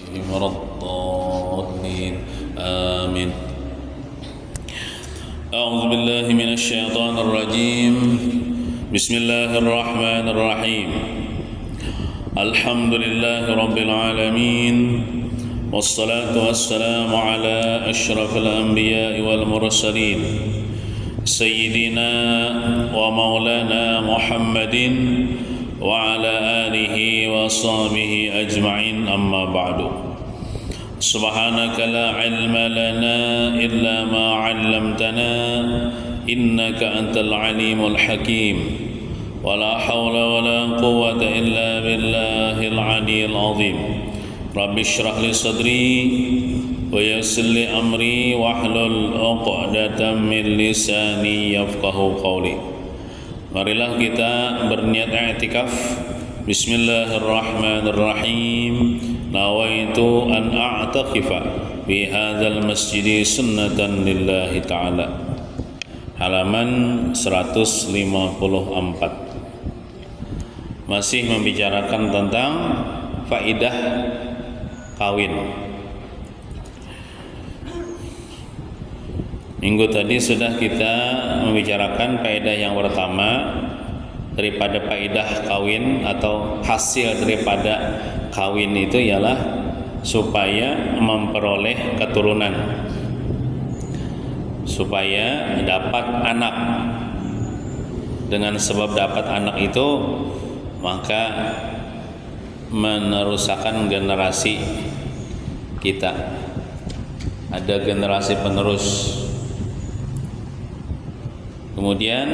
ولا الضالين آمين. أعوذ بالله من الشيطان الرجيم. بسم الله الرحمن الرحيم. الحمد لله رب العالمين، والصلاة والسلام على أشرف الأنبياء والمرسلين سيدنا ومولانا محمد وعلى آله وصحبه أجمعين. أما بعد، سبحانك لا علم لنا إلا ما علمتنا إنك أنت العليم الحكيم، ولا حول ولا قوة إلا بالله العلي العظيم. رب اشرح لي صدري ويسر لي أمري واحلل عقدة من لساني يفقه قولي. Marilah kita berniat i'tikaf. Bismillahirrahmanirrahim. Nawaitu an a'takifa fi hadzal masjid sunnatan lillahi ta'ala. Halaman 154. Masih membicarakan tentang faidah kawin. Minggu tadi sudah kita membicarakan faedah yang pertama daripada faedah kawin atau hasil daripada kawin itu ialah supaya memperoleh keturunan, supaya dapat anak. Dengan sebab dapat anak itu maka meneruskan generasi kita, ada generasi penerus. Kemudian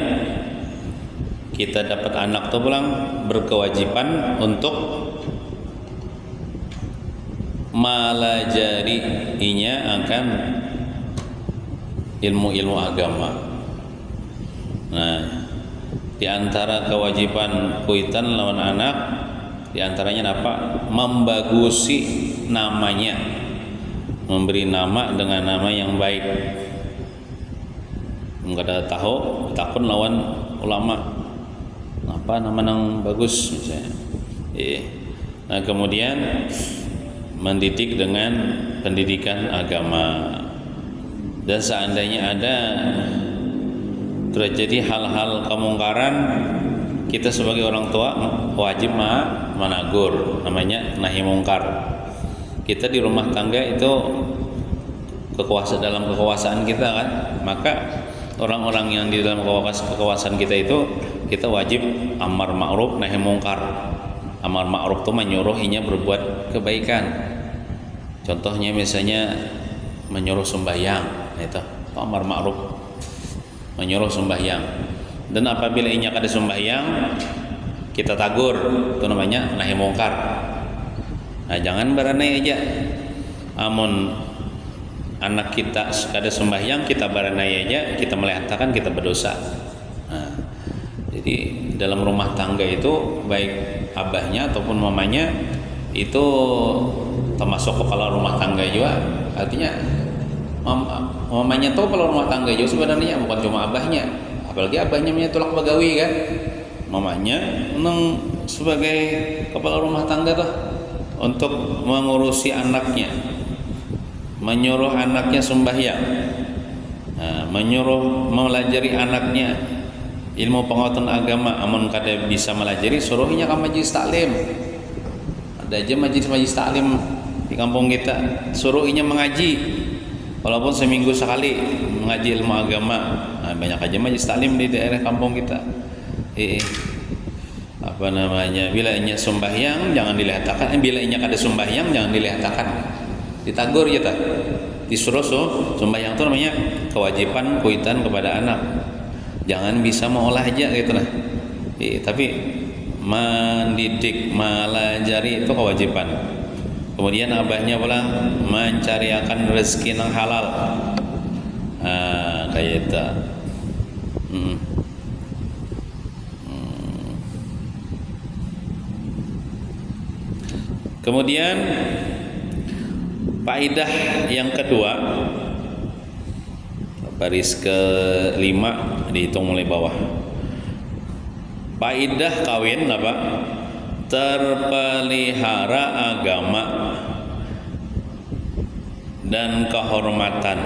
kita dapat anak itu pulang berkewajiban untuk melajarinya akan ilmu-ilmu agama. Nah, di antara kewajiban kuitan lawan anak, di antaranya apa? Membagusi namanya, memberi nama dengan nama yang baik. Enggak ada tahu takun lawan ulama apa nama yang bagus misalnya. Nah, kemudian mendidik dengan pendidikan agama. Dan seandainya ada terjadi hal-hal kemungkaran, kita sebagai orang tua wajib menegur, namanya nahi mungkar. Kita di rumah tangga itu dalam kekuasaan kita kan, maka orang-orang yang di dalam kekuasaan kita itu kita wajib amar ma'ruf nahi mungkar. Amar ma'ruf itu menyuruhinya berbuat kebaikan. Contohnya misalnya menyuruh sembahyang, itu amar ma'ruf, menyuruh sembahyang. Dan apabila inya kada sembahyang, kita tagur, itu namanya nahi mungkar. Nah, jangan beranai aja. Amun anak kita kada sembahyang, kita baranai aja, kita melihatkan kita berdosa. Nah, jadi dalam rumah tangga itu baik abahnya ataupun mamanya itu termasuk kepala rumah tangga juga. Artinya mamanya tuh kepala rumah tangga juga sebenarnya, bukan cuma abahnya. Apalagi abahnya punya tulak bagawi kan, mamanya sebagai kepala rumah tangga tuh untuk mengurusi anaknya, menyuruh anaknya sembahyang, menyuruh melajari anaknya ilmu pengetahuan agama. Amun kada bisa melajari, suruhnya ke majlis taklim. Ada aja majlis taklim di kampung kita, suruhnya mengaji walaupun seminggu sekali mengaji ilmu agama. Nah, banyak aja majlis taklim di daerah kampung kita. Apa namanya, bila inya sembahyang jangan dilihatkan, bila inya kada sembahyang jangan dilihatkan, ditagur ya, disuruh sembahyang itu namanya kewajiban kuitan kepada anak. Jangan bisa mengolah aja gitu lah. Tapi mendidik, melajari itu kewajiban. Kemudian abahnya pula mencariakan rezeki yang halal. Kayak itu. Kemudian faedah yang kedua, baris ke-5 dihitung mulai bawah. Faedah kawin apa? Terpelihara agama dan kehormatan,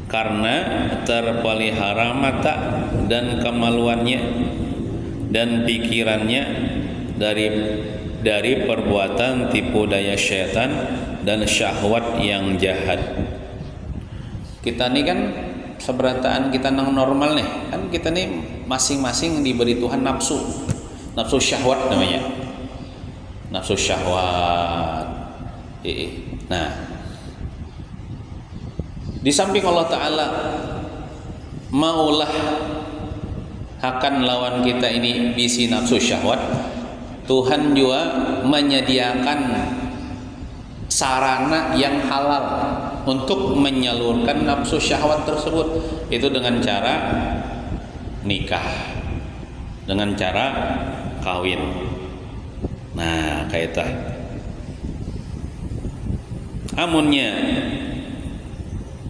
karena terpelihara mata dan kemaluannya dan pikirannya dari perbuatan tipu daya syaitan dan syahwat yang jahat. Kita nih kan seberataan kita nang normal nih, kan kita nih masing-masing diberi Tuhan nafsu syahwat namanya, nafsu syahwat. Nah, di samping Allah Ta'ala maulah akan lawan kita ini bisi nafsu syahwat, Tuhan juga menyediakan sarana yang halal untuk menyalurkan nafsu syahwat tersebut, itu dengan cara nikah, dengan cara kawin. Nah, kayak itu. Amunnya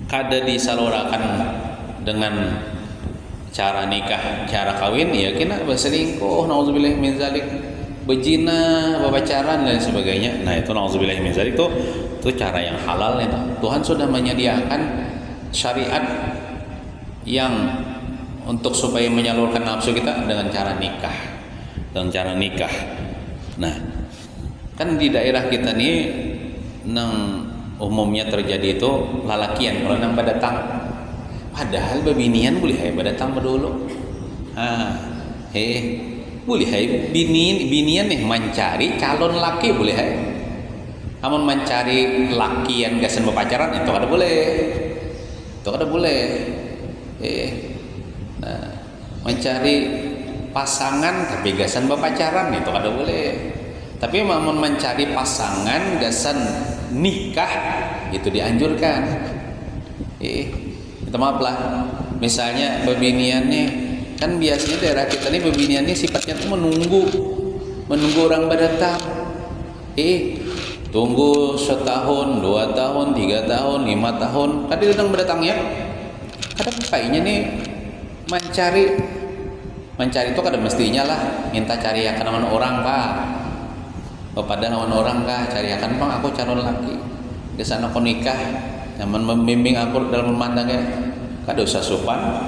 kada disalurakan dengan cara nikah, cara kawin, ya kena berselingkuh, nauzubillah min zalik, berzina, berpacaran dan sebagainya. Nah, itu nauzubillah min zalik, itu cara yang halal itu. Tuhan sudah menyediakan syariat yang untuk supaya menyalurkan nafsu kita dengan cara nikah, dengan cara nikah. Nah, kan di daerah kita nih nang umumnya terjadi itu lalakian kalau nang badatang, padahal babinian boleh hai badatang berdulu. Boleh hai binian nih mencari calon laki boleh hai. Amun mencari laki yang gasan berpacaran itu kada boleh. Itu kada boleh. Nah, mencari pasangan tapi gasan berpacaran itu kada boleh. Tapi amun mencari pasangan gasan nikah itu dianjurkan. Kita maaf lah, misalnya bebinian nih, kan biasanya daerah kita nih bebinian nih sifatnya tuh menunggu orang berdatang. Tunggu setahun, 2 tahun, 3 tahun, 5 tahun, tadi datang berdatangnya. Kada pokoknya nih mencari itu kada mestinya lah minta cari akan orang kah, kepada orang kah, cari akan bang aku calon laki di sana aku nikah, yang membimbing aku dalam memandangnya, kada usah sopan.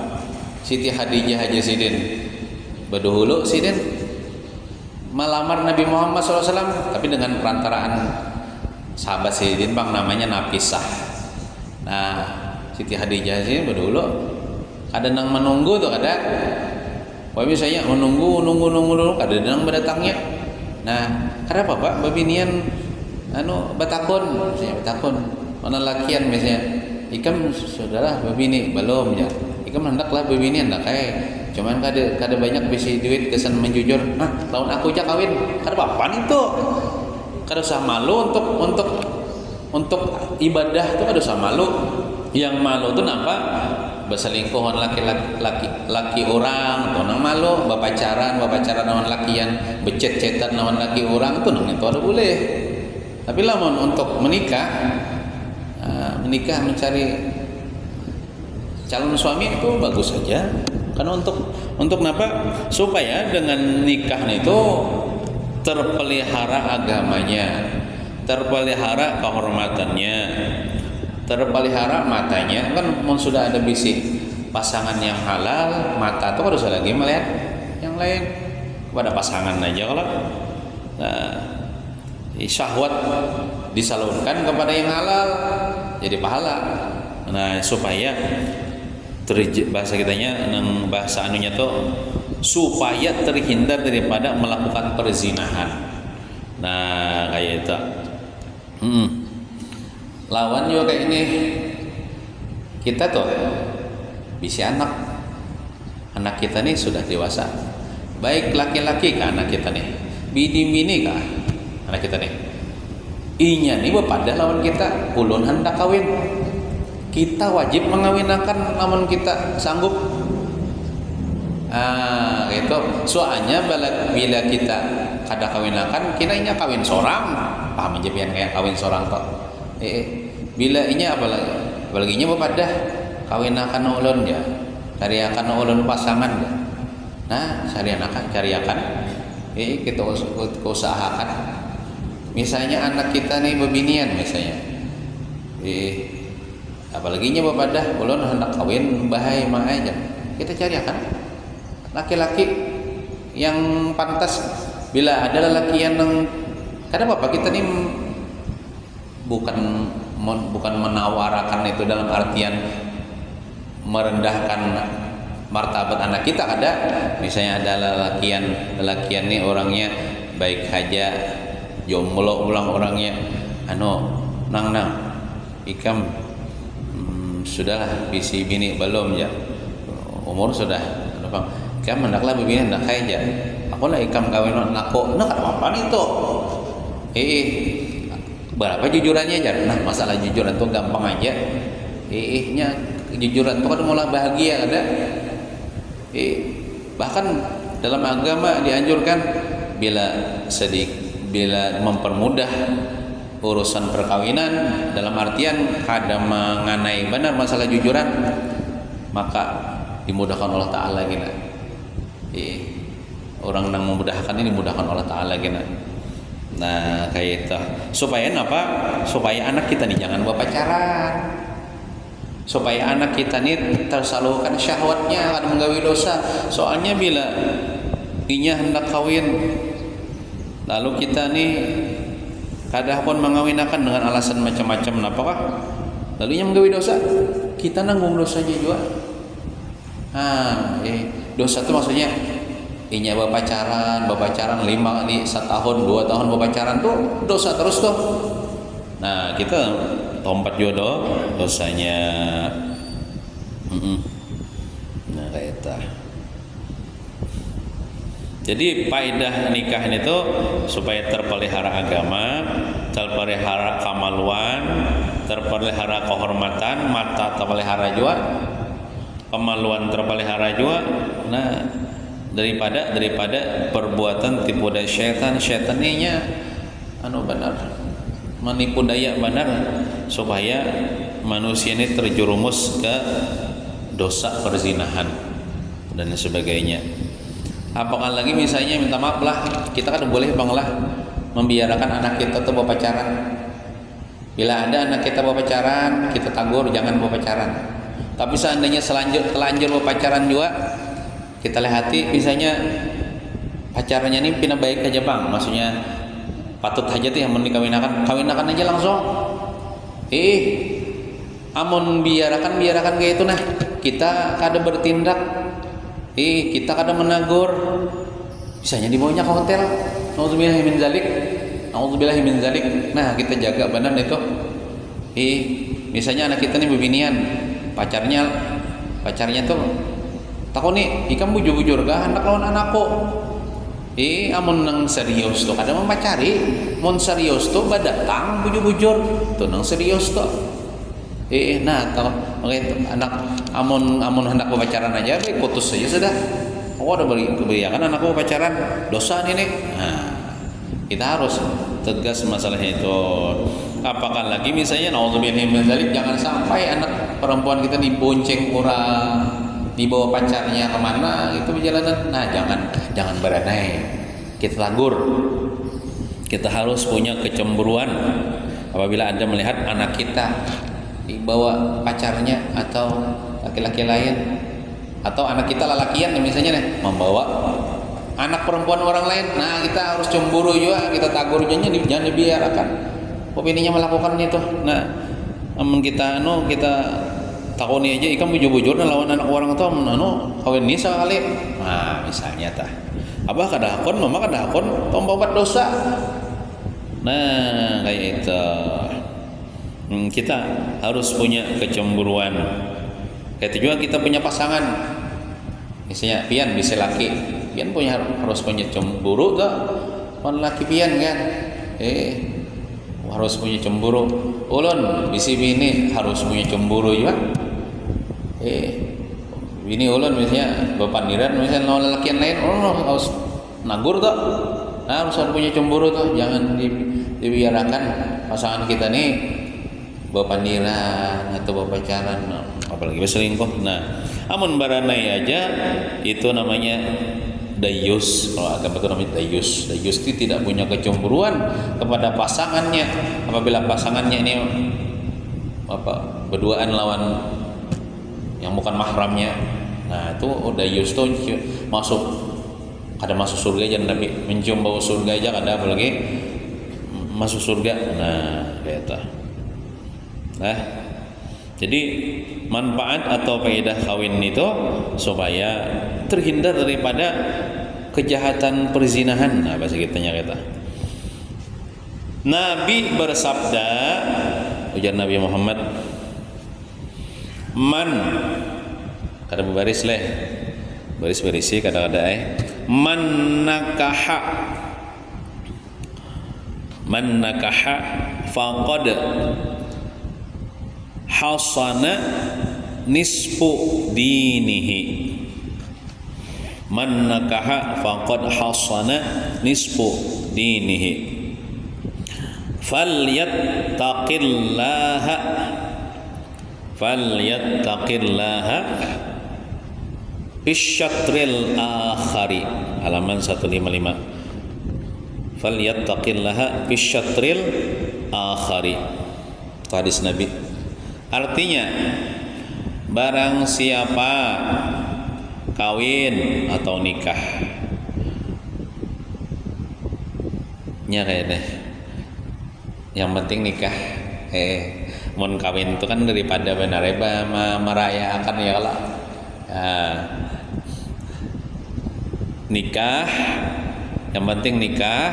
Siti Khadijah aja sidin berdahulu sidin melamar Nabi Muhammad SAW, tapi dengan perantaraan sahabat sidin bang namanya Nafisah. Nah, Siti Khadijah sidin berdahulu kada nang menunggu tuh kada. Wah, misalnya menunggu kada nang berdatangnya. Nah, kenapa Pak babinian batakon, misalnya batakon mana lakian misalnya ikam saudara babini belum ya, ikam hendaklah babini hendak cuman kada banyak bisi duit kesan menjujur, lawan aku aja kawin, kada apa itu, kada usah malu untuk ibadah tuh kada usah malu. Yang malu tuh napa berselingkuhan laki orang tuh nang malu, berpacaran lawan lakian, becet-cetan lawan laki orang tuh nang itu ada boleh. Tapi lamun untuk menikah mencari calon suami itu bagus saja, karena untuk napa, supaya dengan nikah itu terpelihara agamanya, terpelihara kehormatannya, terpelihara matanya. Kan sudah ada bisi pasangan yang halal, mata tuh harus lagi melihat yang lain pada pasangan aja. Kalau syahwat disalurkan kepada yang halal jadi pahala. Nah, supaya bahasa kitanya nang bahasa anunya tuh supaya terhindar daripada melakukan perzinahan. Nah, kayak itu. Lawan juga kayak ini, kita tuh bisa anak kita nih sudah dewasa, baik laki-laki kah anak kita nih, bini kah anak kita nih, inya nih bepada lawan kita ulun hendak kawin, kita wajib mengawinakan lawan kita sanggup. Gitu. Soalnya bila kita kada kawinakan, kita inya kawin sorang, paham aja pian kayak kawin sorang toh. Bila inya apalagi nya bepada kawinakan ulun ya, cariakan ulun pasangan ya. Nah, cariakan kita usahakan. Misalnya anak kita nih bebinian misalnya, Apalagi nya bapadah ulun hendak kawin bahay mah aja. Kita cari akan laki-laki yang pantas. Bila ada lelaki yang karena bapak kita nih bukan menawarakan itu dalam artian merendahkan martabat anak kita. Ada misalnya ada lelakian nih orangnya baik haja jomblo ulang orangnya nang ikam sudahlah bisi bini belum ya umur sudah bang ikam hendaklah bini hendak aja aku lah ikam kawin nako nah apa itu berapa jujurannya aja. Nah masalah jujuran tuh gampang aja. Nya jujuran tuh kan mulai bahagia ada. Bahkan dalam agama dianjurkan bila mempermudah urusan perkawinan dalam artian kada mengenai benar masalah jujuran maka dimudahkan Allah Taala gina. Orang yang memudahkan ini dimudahkan Allah Taala gina. Nah kayak itu supaya apa? Supaya anak kita nih jangan bawa pacaran, supaya anak kita nih tersalurkan syahwatnya, akan menggawi dosa. Soalnya bila inya hendak kawin lalu kita nih kadang pun mengawinakan dengan alasan macam-macam apakah lalu inya menggawi dosa, kita nanggung dosanya juga. Dosa itu maksudnya inya berpacaran 1 tahun 2 tahun berpacaran tuh dosa terus tuh. Nah kita tompat jodoh dosanya. Nah kayak itu. Jadi faedah nikah itu supaya terpelihara agama, terpelihara kemaluan, terpelihara kehormatan, mata terpelihara juga, kemaluan terpelihara juga. Nah daripada perbuatan tipu daya syaitan nya benar menipu daya benar supaya manusia ini terjerumus ke dosa perzinahan dan sebagainya. Apakah lagi misalnya minta maaf lah kita kan boleh banglah membiarkan anak kita tuh berpacaran. Bila ada anak kita berpacaran kita tegur jangan berpacaran. Tapi seandainya telanjur berpacaran juga kita lihati misalnya pacarnya ini pina baik aja bang, maksudnya patut aja tuh yang kawinakan aja langsung. Amun biarakan kayak itu nah kita kada bertindak, kita kada menagur, misalnya dibawanya ke hotel, nauzubillahi min zalik. Nah kita jaga benar itu. Misalnya anak kita nih bebinian, pacarnya tuh takut nih, ikam bujur-bujur gak hendak lawan anakku. Amun nang serius tuh kadang memacari, mon serius tuh badatang bujur-bujur, tuh nang serius tuh. Nah tau, makanya anak amun hendak berpacaran aja, putus saja sudah. Ada kebijakan anakku pacaran, dosa nih. Nah, kita harus tegas masalah itu. Apakah lagi misalnya nauzubillahi min dzalik jangan sampai anak perempuan kita dibonceng orang dibawa pacarnya kemana itu perjalanan. Nah jangan beranai, kita tegur. Kita harus punya kecemburuan apabila Anda melihat anak kita dibawa pacarnya atau laki-laki lain, atau anak kita lelakian misalnya nih membawa anak perempuan orang lain. Nah kita harus cemburu juga, kita tegur jangan dibiarkan opininya melakukan itu. Nah kita takoni aja ikan bujur-bujur lawan anak orang tuh kawin nisa kali. Nah misalnya tah abah kadahakon mama kadahakon tombobat dosa. Nah kayak itu kita harus punya kecemburuan. Kayak itu juga kita punya pasangan misalnya pian bisa laki pian harus punya cemburu tuh laki pian kan harus punya cemburu. Ulun bisi bini harus punya cemburu juga. Ini ulun misalnya bepandiran misalnya lawan lelakian lain harus nagur tuh. Nah harus punya cemburu tuh, jangan dibiarkan pasangan kita nih bepandiran atau berpacaran apalagi berselingkuh. Nah amun baranai aja itu namanya dayus. Kalau agama itu namanya dayus. Dayus itu tidak punya kecemburuan kepada pasangannya. Apabila pasangannya ini berduaan lawan yang bukan mahramnya. Nah itu udah justo masuk surga aja, tapi mencium bau surga aja kada, apalagi masuk surga. Nah kayak nah jadi manfaat atau faedah kawin itu supaya terhindar daripada kejahatan perzinahan. Nah bahasa kitanya kata Nabi bersabda, ujar Nabi Muhammad, man kada baris leh, baris-barisi kada-kada man nakaha faqad hasana nisfu dinihi. Man nakaha faqad hasana nisfu dinihi. Falyattaqillaha bisyatril akhari, halaman 155. Falyattaqillaha bisyatril akhari, hadis Nabi. Artinya barang siapa kawin atau nikah nya kayak deh, yang penting nikah. Mun kawin itu kan daripada benar merayakan ya kalau nikah, yang penting nikah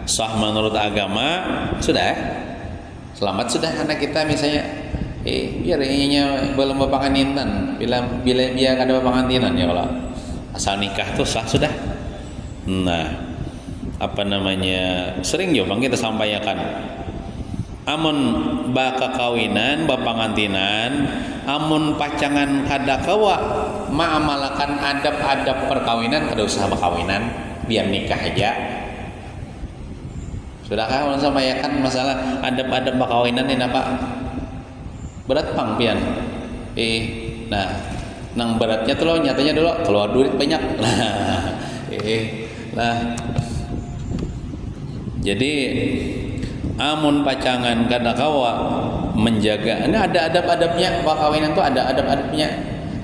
sah menurut agama, sudah selamat sudah anak kita misalnya. Biar ininya belum bapanganinan, bila dia kada bapanganinan ya kalau asal nikah tuh sah sudah. Nah apa namanya, sering juga kita sampaikan, amun baka kawinan bapangantinan, amun pacangan kada kawa maamalakan adab-adab perkawinan, kada usah bakawinan, biar nikah aja. Sudahkah ulun sampaikan masalah adab-adab bakawinan ini apa? Berat pang pian. Nah nang beratnya tuh lo nyatanya dulu keluar duit banyak. Nah jadi amun pacangan kada kawa menjaga, ini ada adab-adabnya bakawinan tuh, ada adab-adabnya.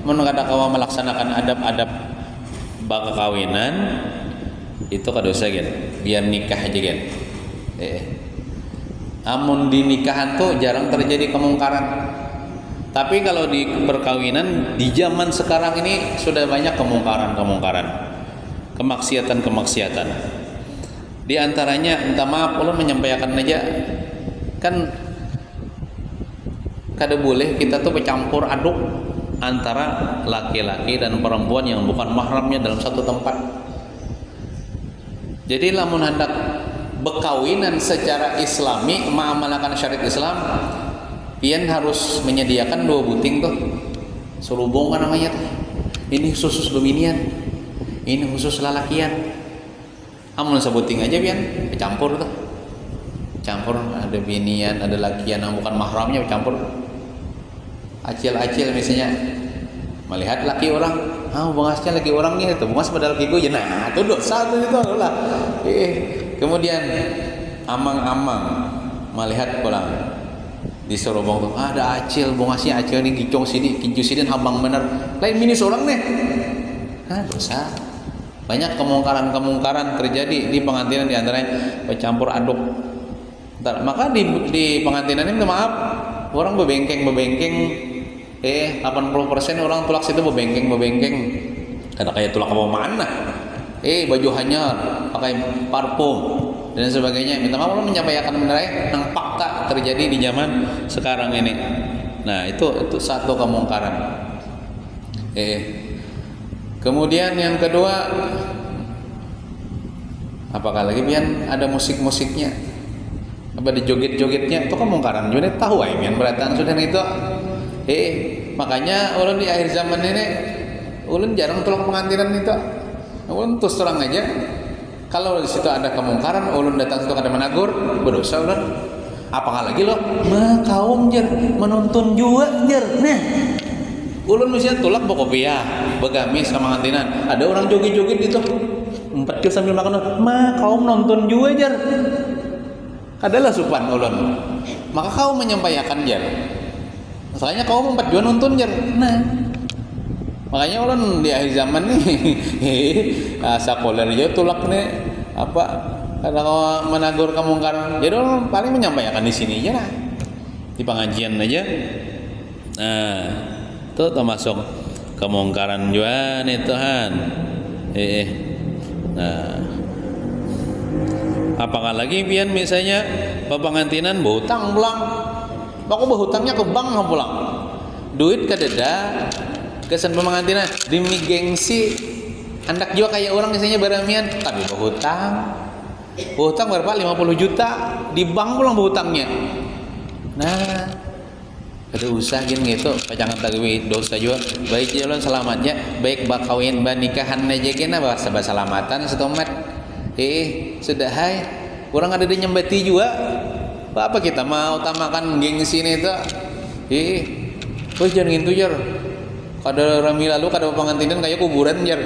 Mun kada kawa melaksanakan adab-adab bakawinan itu kada usah gen, biar nikah aja gen. Amun di nikahan tuh jarang terjadi kemungkaran. Tapi kalau di perkawinan di zaman sekarang ini sudah banyak kemungkaran, kemaksiatan. Di antaranya, minta maaf ulun menyampaikan aja, kan kada boleh kita tuh bercampur aduk antara laki-laki dan perempuan yang bukan mahramnya dalam satu tempat. Jadi lamun hendak berkawinan secara islami mengamalkan syariat Islam, pian harus menyediakan 2 buting tuh, serubung kan namanya tuh. Ini khusus dominian, ini khusus lalakian. Amun sebuting aja pian campur tuh, campur, ada binian, ada lakian yang bukan mahramnya campur. Acil misalnya melihat laki orang, bungasnya laki orangnya itu, bungas padahal laki gue, nah itu dosa tuh itu lah. Kemudian amang-amang melihat orang disuruh bong tuh, ada acil, bungasnya acil nih gicong sini, kincu sini, habang bener, lain mini seorang nih, dosa. Banyak kemungkaran terjadi di pengantinan, di antaranya bercampur aduk. Maka di pengantinan ini maaf, orang bebengkeng 80% orang tulak situ bebengkeng. Kada kayak tulak apa mana? Baju hanyar, pakai parfum dan sebagainya. Minta maaf orang menyampaikan benar nang fakta terjadi di zaman sekarang ini. Nah, itu satu kemungkaran. Kemudian yang kedua, apakah lagi pian ada musik-musiknya, apa di joget-jogetnya, itu kemungkaran. Jadi tahu pian beratan sudah itu. Makanya ulun di akhir zaman ini ulun jarang tolong pengantinan itu. Ulun terus terang aja, kalau di situ ada kemungkaran, ulun datang situ kada menagur, berdosa ulun. Apakah lagi lo kaum jer menonton juga jer. Nah, ulun mesti tolak bokopia, begamis sama pengantinan. Ada orang joget-joget itu, 4 kilo sambil makan. Kaum nonton juga jer. Adalah supan ulun. Maka kau menyampaikan jer. Masalahnya kaum empat jua nuntun jer. Nah, makanya orang di akhir zaman nih sakoler aja tulak nih apa kalau menagur kemungkaran. Jadi orang paling menyampaikan di sini aja lah, di pengajian aja. Nah, itu termasuk kemungkaran juga nih Tuhan. Nah, apakah lagi pian misalnya pepengantinan berhutang pulang. Aku berhutangnya ke bank pulang. Duit kadeda kesan pemengantinan demi gengsi hendak juga kayak orang misalnya beramian tapi berhutang berapa 50 juta di bank pulang berhutangnya. Nah, ada usaha gitu pacangan tagwi dosa juga baik jalan selamatnya baik bakawin nikahan aja kena bahasa selamatan setomat sudah hai orang ada di nyembati juga apa kita mau utamakan gengsi ini tuh jangan gitu jar kada rami lalu kada pengantinan kayak kuburan jar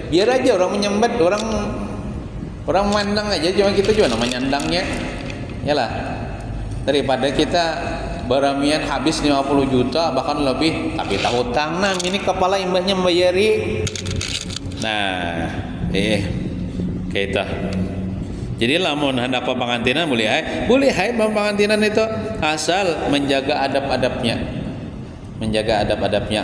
biar aja orang menyambat orang mandang aja cuma kita juga namanya nyandangnya yalah daripada kita baramian habis 50 juta bahkan lebih tapi tak hutang nah ini kepala imbahnya membayari nah kita jadi lamun hendak pengantinan boleh hai pengantinan itu asal menjaga adab-adabnya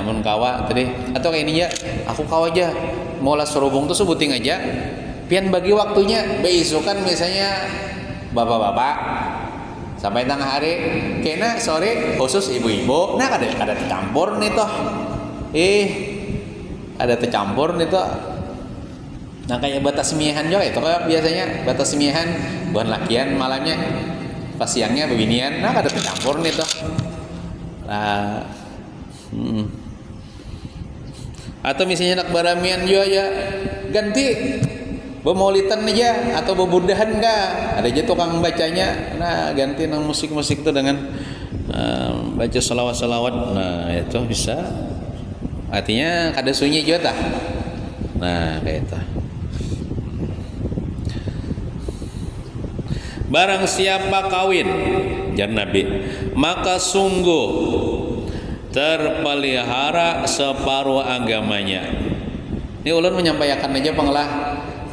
mun kawa tadi atau kayak ini ya aku kawa aja mau las serubung tuh sebuting aja pian bagi waktunya beisukan misalnya bapak-bapak sampai tengah hari kena sore khusus ibu-ibu nah ada tercampur nih toh ada tercampur nih toh nah kayak batas semiahan juga itu kayak biasanya batas semiahan bukan lakian malamnya pas siangnya beginian nah ada tercampur nih toh nah atau misalnya nak baramian juga ya ganti bemaulitan aja atau bebudahan enggak ada aja tukang bacanya nah ganti nang musik-musik itu dengan baca salawat-salawat nah itu bisa artinya kada sunyi juga tah nah kayak itu barang siapa kawin jar Nabi maka sungguh terpelihara separuh agamanya. Ini ulun menyampaikan aja pengelah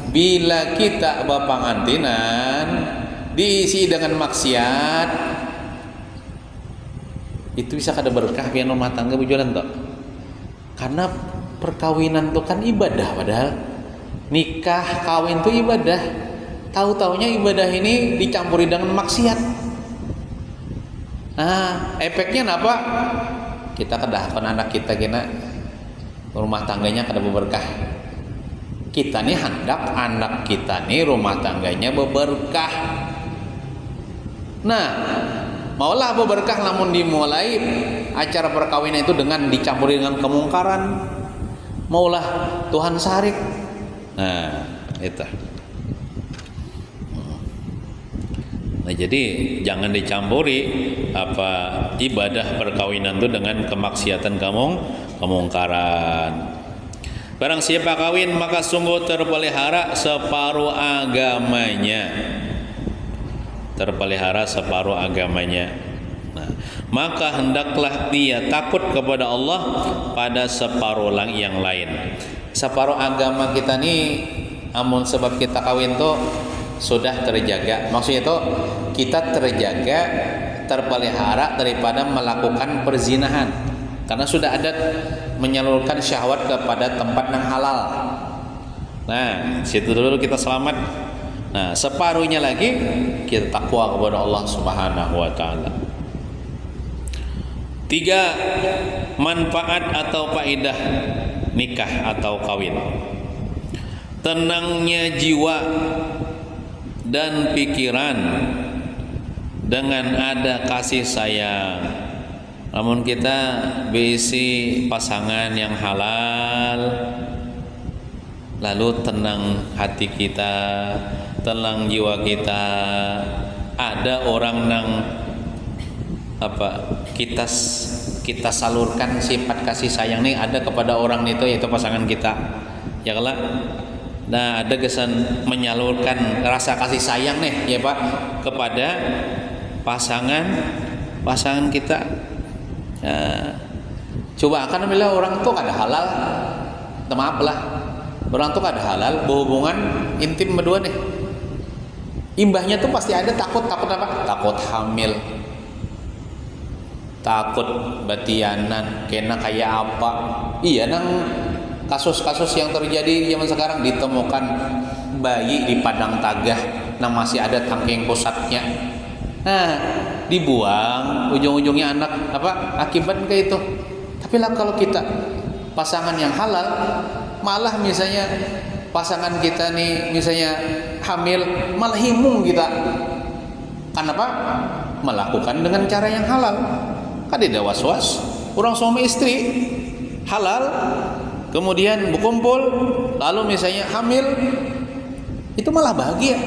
bila kita berpengantinan diisi dengan maksiat itu bisa kada berkah pian rumah tangga bujulan toh. Karena perkawinan itu kan ibadah padahal nikah kawin itu ibadah. Tahu-taunya ibadah ini dicampuri dengan maksiat. Nah, efeknya apa? Kita kedahkan anak kita kena rumah tangganya kada berberkah. Kita nih hendak anak kita nih rumah tangganya berberkah. Nah, maulah berberkah namun dimulai acara perkawinan itu dengan dicampuri dengan kemungkaran. Maulah Tuhan sarik. Nah, itu. Nah, jadi jangan dicampuri apa ibadah perkawinan itu dengan kemaksiatan kemungkaran. Barang siapa kawin maka sungguh terpelihara separuh agamanya. Terpelihara separuh agamanya. Nah, maka hendaklah dia takut kepada Allah pada separuh yang lain. Separuh agama kita nih amun sebab kita kawin tuh sudah terjaga. Maksudnya itu kita terjaga, terpelihara daripada melakukan perzinahan. Karena sudah ada menyalurkan syahwat kepada tempat yang halal. Nah, situ dulu kita selamat. Nah, separuhnya lagi kita takwa kepada Allah Subhanahu wa taala. 3. Manfaat atau faedah nikah atau kawin. Tenangnya jiwa dan pikiran dengan ada kasih sayang. Namun kita berisi pasangan yang halal, lalu tenang hati kita, tenang jiwa kita. Ada orang yang kita salurkan sifat kasih sayang nih ada kepada orang itu yaitu pasangan kita, ya kelak. Nah, ada kesan menyalurkan rasa kasih sayang nih ya Pak kepada pasangan kita. Coba akan bila orang tuh kada halal, maaf lah, orang tuh kada halal berhubungan intim berdua nih. Imbahnya tuh pasti ada takut apa? Takut hamil, takut batianan, kena kayak apa? Iya, nang kasus-kasus yang terjadi zaman sekarang ditemukan bayi di padang tagah, nang masih ada tangking pusatnya. Nah, dibuang, ujung-ujungnya anak apa? Akibat kayak itu. Tapi lah kalau kita pasangan yang halal, malah misalnya pasangan kita nih misalnya hamil, malah himung kita. Kenapa? Melakukan dengan cara yang halal. Kan tidak was-was. Orang suami istri halal, kemudian berkumpul, lalu misalnya hamil, itu malah bahagia.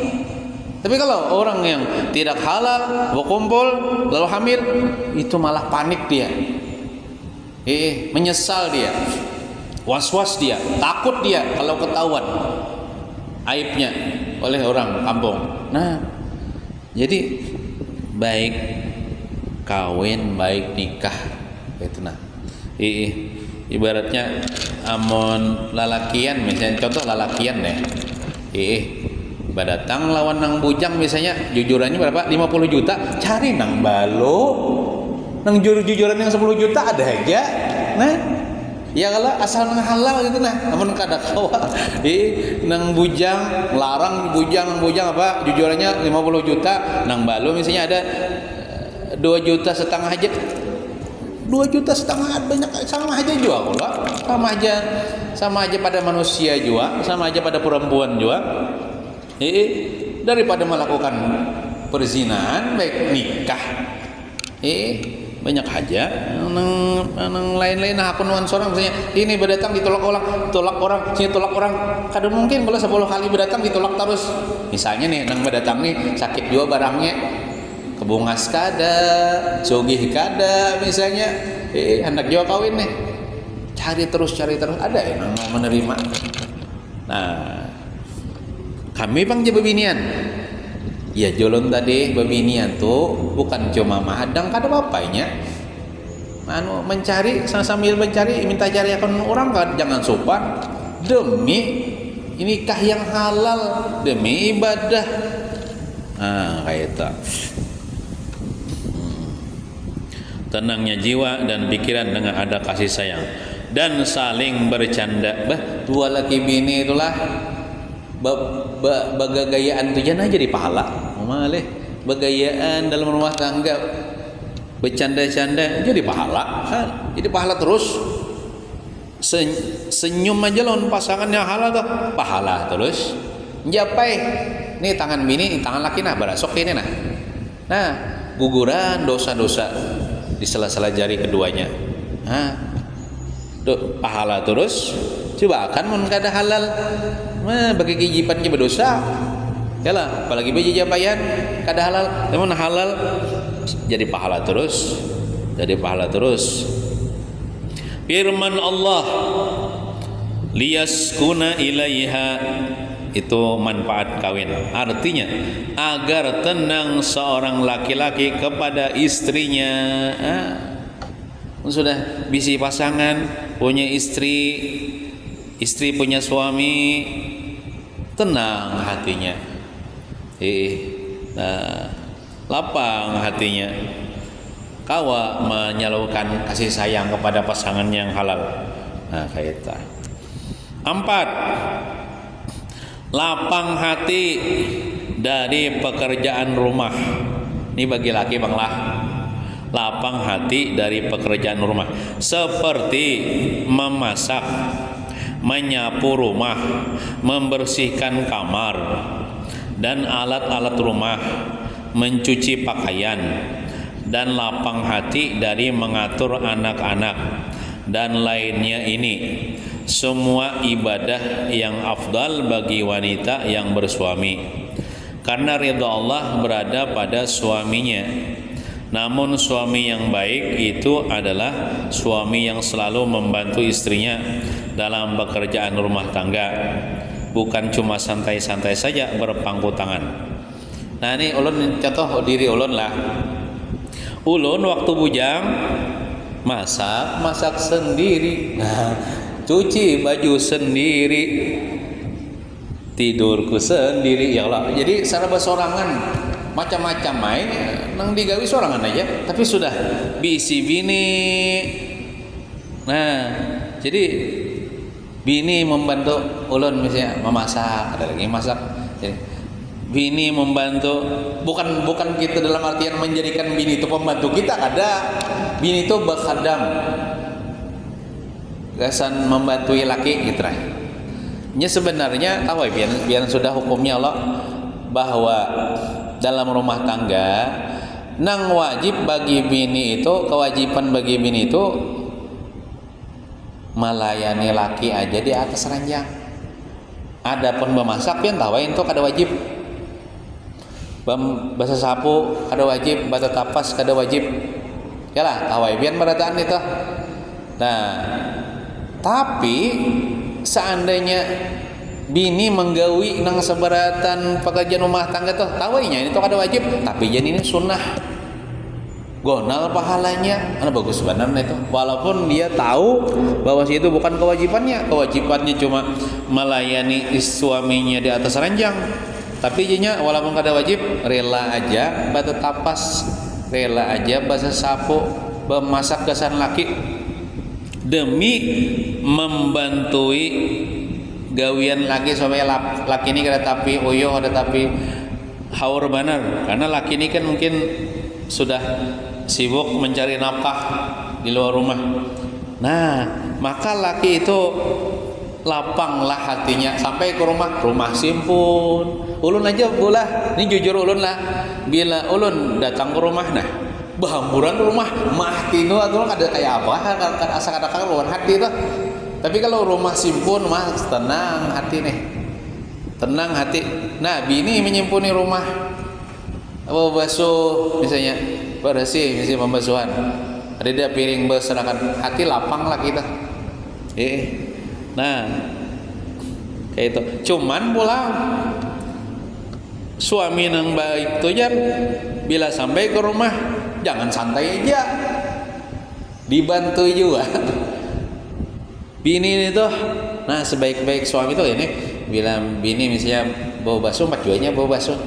Tapi kalau orang yang tidak halal, berkumpul, lalu hamil, itu malah panik dia. Menyesal dia, was-was dia, takut dia kalau ketahuan aibnya oleh orang kampung. Nah, jadi baik kawin, baik nikah itu nah. Ibaratnya amon lalakian misalnya, contoh lalakian deh. Badatang lawan nang bujang misalnya jujurannya berapa? 50 juta, cari nang balo. Nang jujuran yang 10 juta ada aja. Nah, ya kalau asal nang halal gitu nah. Namun kada kawa. Nang bujang, larang bujang apa? Jujurannya 50 juta, nang balo misalnya ada 2,5 juta aja. 2,5 juta banyak, sama aja juga kalau sama aja pada manusia juga, sama aja pada perempuan juga. Daripada melakukan perzinahan baik nikah. Banyak aja nang lain-lain. Nah, aku nuan seorang misalnya ini berdatang ditolak orang sini tolak orang, kadang mungkin kalau 10 kali berdatang ditolak terus. Misalnya nih nang berdatang nih sakit juga barangnya, kebungas kada, sugih kada misalnya, hendak juga kawin nih, cari terus ada yang mau menerima. Nah, kami bang je bebinian. Ya jolon tadi bebinian tuh bukan cuma mahadang kada bapaknya. Mencari sambil mencari minta cari akun orang kan, jangan sopan demi nikah yang halal, demi ibadah. Kayak itu. Tenangnya jiwa dan pikiran dengan ada kasih sayang dan saling bercanda. Dua laki bini itulah bagagayaan tu jangan jadi pahala. Malih bagayaan dalam rumah tangga, bercanda-canda jadi pahala. Jadi pahala terus. Senyum aja lawan pasangan yang halal tuh pahala terus. Japai nih tangan bini, tangan laki nah barasok ini nah. Nah, guguran dosa-dosa di sela-sela jari keduanya. Pahala terus. Coba akan mun kada halal, bagi kijipannya berdosa. Yalah, apalagi biji japayan kada halal, namun halal jadi pahala terus. Firman Allah, liyaskuna ilaiha, itu manfaat kawin. Artinya agar tenang seorang laki-laki kepada istrinya. Sudah bisi pasangan, punya istri punya suami, tenang hatinya. Lapang hatinya. Kawa menyalurkan kasih sayang kepada pasangan yang halal. Nah, kayak itu. 4. Lapang hati dari pekerjaan rumah. Ini bagi laki bang lah. Lapang hati dari pekerjaan rumah, seperti memasak, menyapu rumah, membersihkan kamar dan alat-alat rumah, mencuci pakaian, dan lapang hati dari mengatur anak-anak dan lainnya. Ini semua ibadah yang afdal bagi wanita yang bersuami, karena ridha Allah berada pada suaminya. Namun suami yang baik itu adalah suami yang selalu membantu istrinya dalam pekerjaan rumah tangga, bukan cuma santai-santai saja berpangku tangan. Nah, ini ulun contoh diri ulun lah. Ulun waktu bujang masak sendiri, cuci baju sendiri, tidurku sendiri, ya Allah. Jadi secara bersorangan macam-macam nang digawi sorangan aja, tapi sudah bisi bini. Nah, jadi bini membantu ulun misalnya memasak, ada lagi masak. Jadi, bini membantu, bukan kita dalam artian menjadikan bini itu pembantu kita, ada. Bini itu berkhadam, gasan membantu laki gitu. Nya sebenarnya tahu biar sudah hukumnya Allah bahwa dalam rumah tangga nang wajib bagi bini itu, kewajiban bagi bini itu melayani laki aja di atas ranjang. Adapun memasak pian tahu itu kada wajib. Basa sapu kada wajib, bata tapas kada wajib. Yalah tahu pian berataan itu. Nah, tapi seandainya bini menggawi nang seberatan pekerjaan rumah tangga tuh tawainya itu kada wajib, tapi jadi ini sunnah gonal pahalanya, bagus benar itu. Walaupun dia tahu bahwa itu bukan kewajibannya cuma melayani suaminya di atas ranjang, tapi jadinya walaupun kada wajib rela aja batu tapas, rela aja basa sapu, memasak gasan laki demi membantui gawian laki supaya laki ini kada tapi uyuh, kada tapi haur benar, karena laki ini kan mungkin sudah sibuk mencari nafkah di luar rumah. Nah, maka laki itu lapanglah hatinya sampai ke rumah simpun. Ulun aja bolah, ini jujur ulun lah, bila ulun datang ke rumah nah bahamburan rumah mah tino atau kada kayak apa kan asa kada karuan hati itu. Tapi kalau rumah simpun mah tenang hati nih, tenang hati. Nah, bini menyimpuni rumah, apa basuh misalnya, bersih misalnya pembasuhan, ada dia piring berserakan, hati lapang lah kita. Nah kayak itu. Cuman pulang suami yang baik tuh jar, bila sampai ke rumah jangan santai aja, dibantu juga. Bini ini tuh, nah sebaik-baik suami tuh ini, bila bini misalnya bawa basuh, juanya bawa basuh.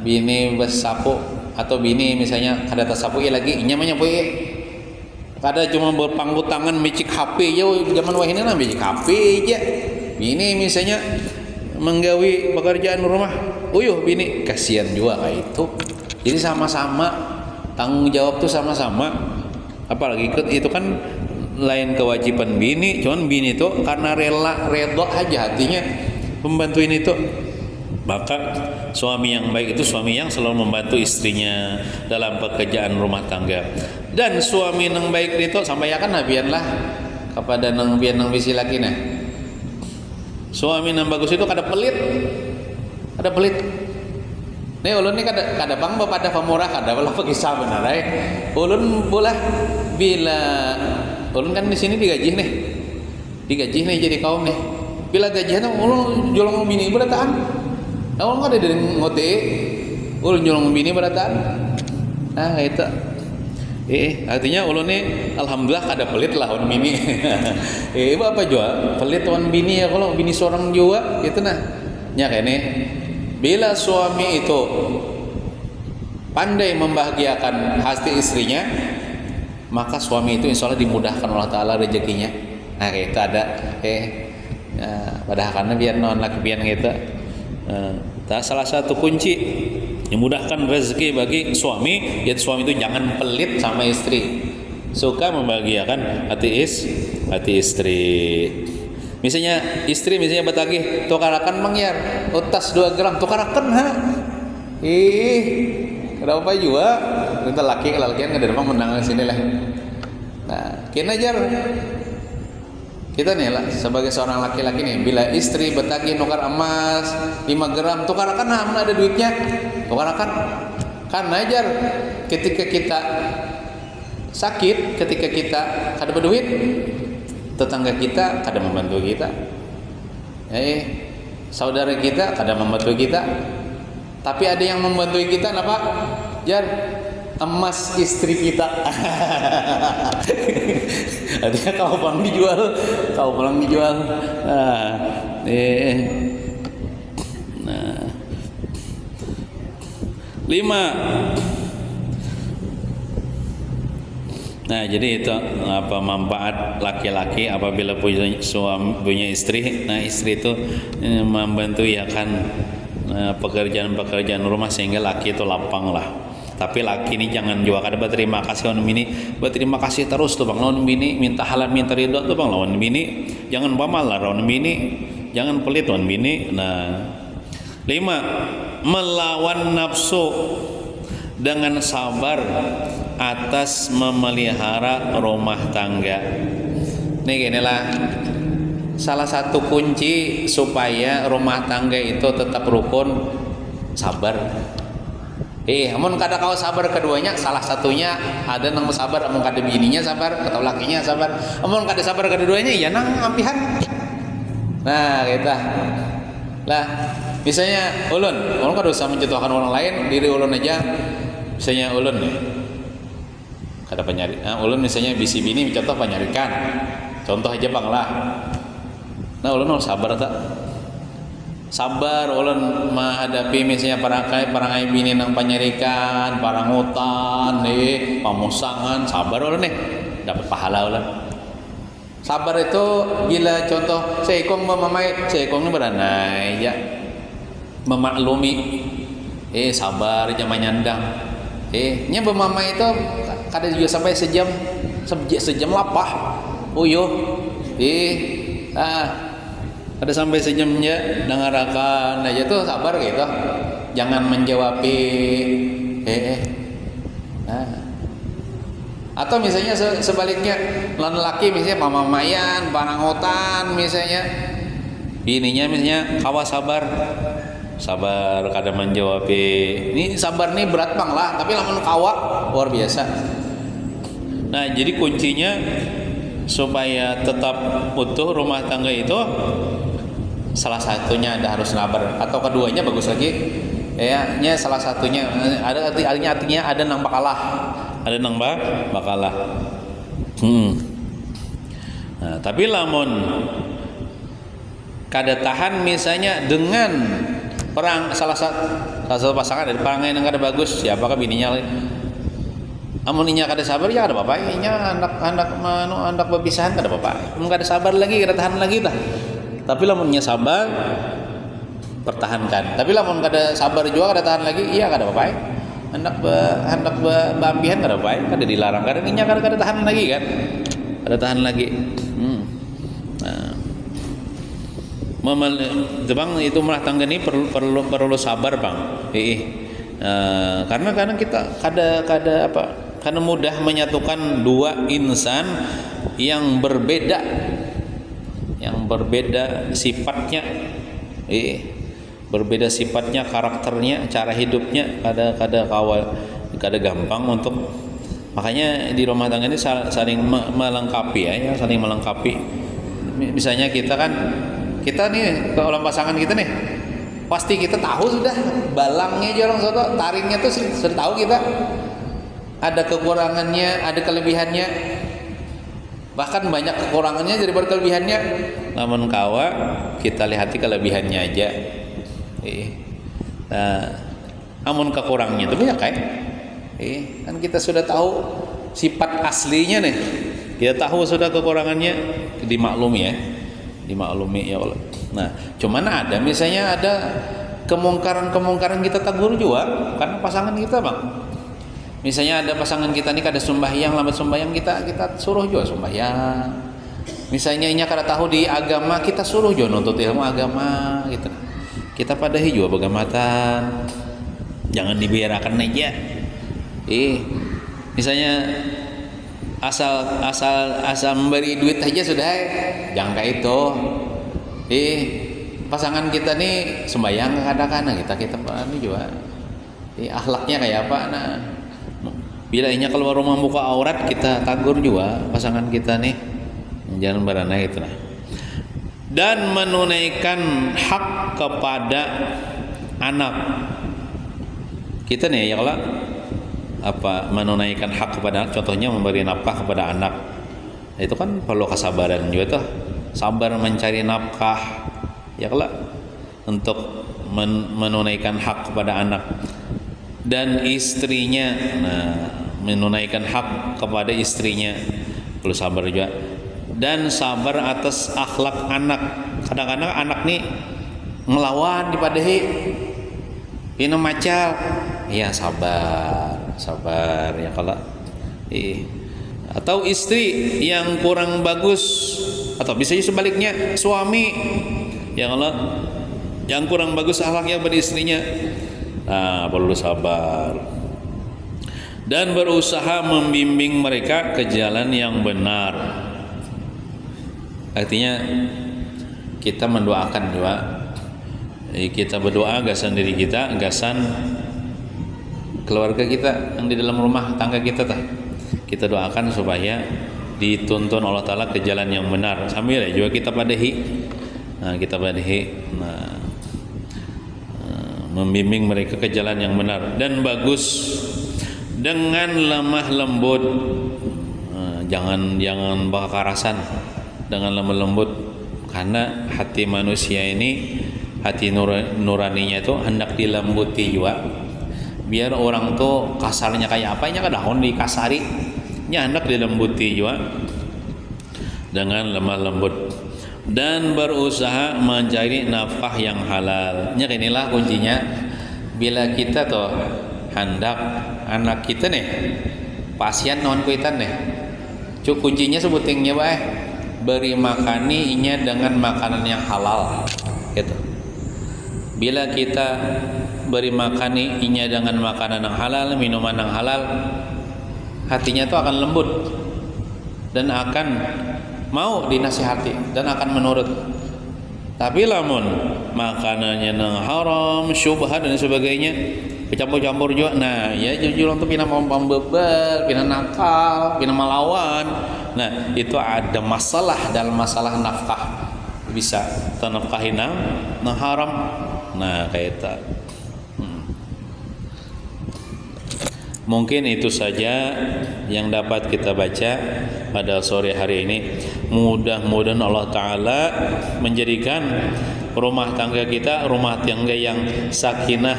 Bini bersapu atau bini misalnya kada tersapu lagi, inya menyapu kada cuma berpangku tangan micik HP aja, zaman wah ini lah micik HP aja. Bini misalnya menggawi pekerjaan rumah, uyuh bini kasihan juga kayak itu. Jadi sama-sama tanggung jawab tuh sama-sama. Apalagi itu kan lain kewajiban bini, cuman bini itu karena redha aja hatinya membantuin itu. Maka suami yang baik itu suami yang selalu membantu istrinya dalam pekerjaan rumah tangga. Dan suami yang baik itu sampaikan nabianlah kepada nang bian nang bisi laki nah. Suami yang bagus itu kada pelit. Kada pelit. Nih ulun ni kada bang pada pamurah kada lah pakisah benar ai. Ulun bolah bila ulun kan di sini digaji nih. Digaji nih jadi kaum nih. Bila gajian ulun jolong bini berataan. Awal nggak ada dari ngote, ulun nyolong bini berataan. Nah itu, artinya ulun nih, alhamdulillah kada pelit lah ulun bini. Apa jua pelit ulun bini ya, kalau bini seorang jua itu nah, nya kene. Bila suami itu pandai membahagiakan hati istrinya, maka suami itu insya Allah dimudahkan Allah Taala rezekinya. Nah itu ada, padahal karena biar non laki biar gitu. Salah satu kunci memudahkan rezeki bagi suami, yaitu suami itu jangan pelit sama istri, suka membahagiakan hati istri. Misalnya istri misalnya bertagih tukarakan mengyar utas 2 gram tukarakan kenapa juga kita laki-lakian kada ada menang sini lah. Nah kena jar kita nih lah sebagai seorang laki-laki nih, bila istri bertagih nukar emas 5 gram tukarakan, mana ada duitnya tukarakan. Kan ajar ketika kita sakit, ketika kita kada berduit, tetangga kita kada membantu kita, saudara kita kada membantu kita, tapi ada yang membantu kita apa jar emas istri kita. Artinya kau pulang dijual. Nah, 5. Nah, jadi itu apa manfaat laki-laki apabila punya istri. Nah, istri itu membantu ya kan pekerjaan-pekerjaan rumah sehingga laki itu lapang lah. Tapi laki ini jangan juga kada berterima kasih lawan bini, berterima kasih terus tuh bang lawan bini, minta halal minta ridho tuh bang lawan bini, jangan pamal lah lawan bini, jangan pelit lawan bini. Nah, 5. Melawan nafsu dengan sabar atas memelihara rumah tangga. Nih inilah salah satu kunci supaya rumah tangga itu tetap rukun, sabar. Amun kada kau sabar keduanya, salah satunya ada nang sabar, amun kada bininya sabar atau lakinya sabar, amun kada sabar keduanya ya nang ampihan. Nah, kita lah misalnya ulun kada usah mencontohkan orang lain, diri ulun aja. Misalnya ulun nih kada penyari, ulun misalnya bisi bini contoh penyarikan, contoh aja bang lah. Nah ulun harus sabar tak? Sabar ulun menghadapi misalnya perangai bini nang penyarikan, parangutan, pamusangan, sabar ulun dapat pahala ulun. Sabar itu bila contoh seikong memamai, seikong ini beranai ya memaklumi, sabar jangan nyandang. Nya memamai itu kada juga sampai sejam lapah uyuh ada sampai sejamnya dengarakan aja tuh sabar gitu, jangan menjawab atau misalnya sebaliknya laki misalnya pamamayan parangotan misalnya bininya misalnya kawa sabar kada menjawab. Ini sabar nih berat bang lah, tapi lamun kawa luar biasa. Nah jadi kuncinya supaya tetap utuh rumah tangga itu salah satunya ada harus sabar, atau keduanya bagus lagi nya salah satunya artinya ada nang bakalah, Nah, tapi lamun kada tahan misalnya dengan perang salah satu pasangan dari perangai yang kada bagus, siapakah bininya amun inya kada sabar ya kada apa-apa, inya anak berpisahan kada apa-apa, mun kada sabar lagi kada tahan lagi tah. Tapi lamun inya sabar pertahankan, tapi lamun kada sabar juga kada tahan lagi iya kada apa-apa, hendak bampihan kada apa-apa, kada dilarang, kada inya kada tahan lagi kan, kada tahan lagi. Bang itu rumah tangga ini perlu sabar bang. Karena kadang kita karena mudah menyatukan dua insan yang berbeda sifatnya, berbeda sifatnya, karakternya, cara hidupnya, kada gampang untuk, makanya di rumah tangga ini saling melengkapi ya, saling melengkapi. Misalnya kita nih kalau pasangan kita nih pasti kita tahu sudah balangnya jorong soto, taringnya tuh sudah tahu kita, ada kekurangannya, ada kelebihannya, bahkan banyak kekurangannya daripada kelebihannya. Namun kawa kita lihati kelebihannya aja, namun kekurangnya itu banyak kan, kan kita sudah tahu sifat aslinya nih, kita tahu sudah kekurangannya, dimaklumi ya Allah. Nah, cuman ada misalnya ada kemungkaran kita tegur juga karena pasangan kita bang. Misalnya ada pasangan kita nih kada sembahyang, lambat sembahyang, kita suruh juga sembahyang. Misalnya inya kada tahu di agama, kita suruh juga nuntut ilmu agama gitu. Kita padahi juga begamatan, jangan dibiarkan aja. Misalnya asal memberi duit aja sudah, jangan kayak itu. Pasangan kita nih sembahyang kadang-kadang kita ini juga. Akhlaknya kayak apa? Nah, bila inya keluar rumah buka aurat, kita tagur juga pasangan kita nih, jangan beranai itu nah. Dan menunaikan hak kepada anak kita nih ya, kalau menunaikan hak kepada anak, contohnya memberi nafkah kepada anak. Itu kan perlu kesabaran juga tuh, sabar mencari nafkah ya kelak untuk menunaikan hak kepada anak dan istrinya. Nah, menunaikan hak kepada istrinya perlu sabar juga, dan sabar atas akhlak anak. Kadang-kadang anak nih ngelawan di padehi pina macal, ya sabar ya kalau atau istri yang kurang bagus, atau bisa sebaliknya suami yang Allah yang kurang bagus akhlaknya pada istrinya. Nah, perlu sabar dan berusaha membimbing mereka ke jalan yang benar. Artinya kita mendoakan juga, kita berdoa gasan diri kita, gasan keluarga kita yang di dalam rumah tangga kita kita doakan supaya dituntun Allah Ta'ala ke jalan yang benar, sambil juga kita padahi membimbing mereka ke jalan yang benar dan bagus dengan lemah lembut. Jangan bakarasan, dengan lemah lembut, karena hati manusia ini, hati nuraninya itu hendak dilembuti juga. Biar orang tuh kasarnya kayak apanya kadang dikasari, nya hendak dilembuti juga dengan lemah lembut dan berusaha mencari nafkah yang halal. Nya inilah kuncinya. Bila kita tuh hendak anak kita nih pasien non kuitan nih, kuncinya sebutingnya beri makani inya dengan makanan yang halal gitu. Bila kita beri makani inya dengan makanan yang halal, minuman yang halal, hatinya tuh akan lembut dan akan mau dinasihati dan akan menurut. Tapi lamun makanannya yang haram, syubhat dan sebagainya, campur-campur juga, nah ya jujur untuk pina pembebel, pina nakal, pina melawan, nah itu ada masalah dalam masalah nafkah, bisa tanafkahin nah haram. Nah kayak itu. Mungkin itu saja yang dapat kita baca pada sore hari ini. Mudah-mudahan Allah Ta'ala menjadikan rumah tangga kita rumah tangga yang sakinah,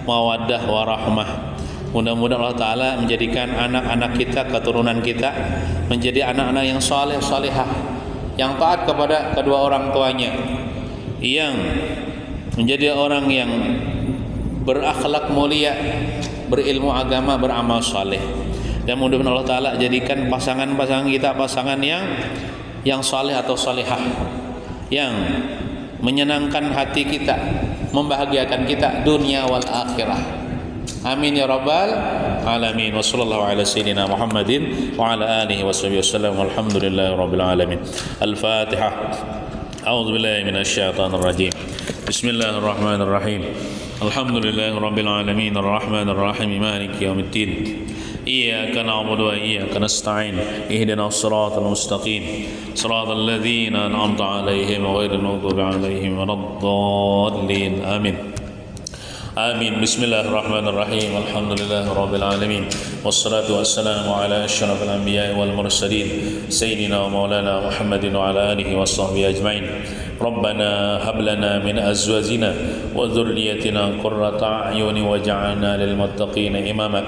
mawaddah, warahmah. Mudah-mudahan Allah Ta'ala menjadikan anak-anak kita, keturunan kita menjadi anak-anak yang saleh, salihah, yang taat kepada kedua orang tuanya, yang menjadi orang yang berakhlak mulia, berilmu agama, beramal saleh. Dan mudah-mudahan Allah Ta'ala jadikan pasangan-pasangan kita pasangan yang saleh atau salihah, yang menyenangkan hati kita, membahagiakan kita dunia wal akhirah. Amin ya rabbal alamin. Wa sallallahu ala sayyidina Muhammadin wa ala alihi washabihi wasallam. Walhamdulillahi rabbil alamin. Al-Fatihah. A'udzu billahi minasy syaithanir rajim. Bismillahirrahmanirrahim. Alhamdulillahi rabbil alamin, arrahmanir rahim, maliki yaumiddin. Iyyaka na'budu wa iyyaka nasta'in. Ihdinas siratal mustaqim. Siratal ladzina an'amta 'alaihim ghairil maghdubi 'alaihim waladdallin. Amin. Amin. Bismillahirrahmanirrahim. Alhamdulillahi rabbil alamin. Wassalatu wassalamu ala asyrafil anbiya'i wal mursalin sayyidina wa maulana Muhammadin wa ala alihi washabbihi ajmain. Rabbana hab lana min azwajina wa dhurriyyatina qurrata a'yun waj'alna lil muttaqina imama.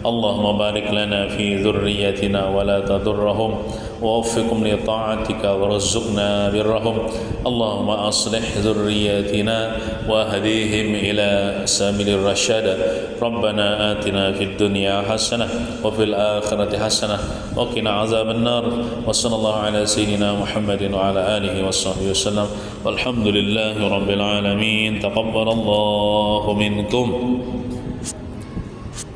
Allahumma barik lana fi dhurriyyatina wa la tadurrahum ووفقهم لطاعتك وارزقنا برهم. اللهم أصلح ذرياتنا وهديهم إلى سبيل الرشاد. ربنا آتنا في الدنيا حسنة وفي الآخرة حسنة وقنا عذاب النار. وصلى الله على سيدنا محمد وعلى آله وصحبه وسلم. والحمد لله رب العالمين. تقبل الله منكم.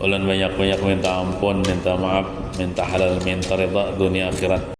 Ulan banyak-banyak minta ampun, minta maaf, minta halal, minta ridha dunia akhirat.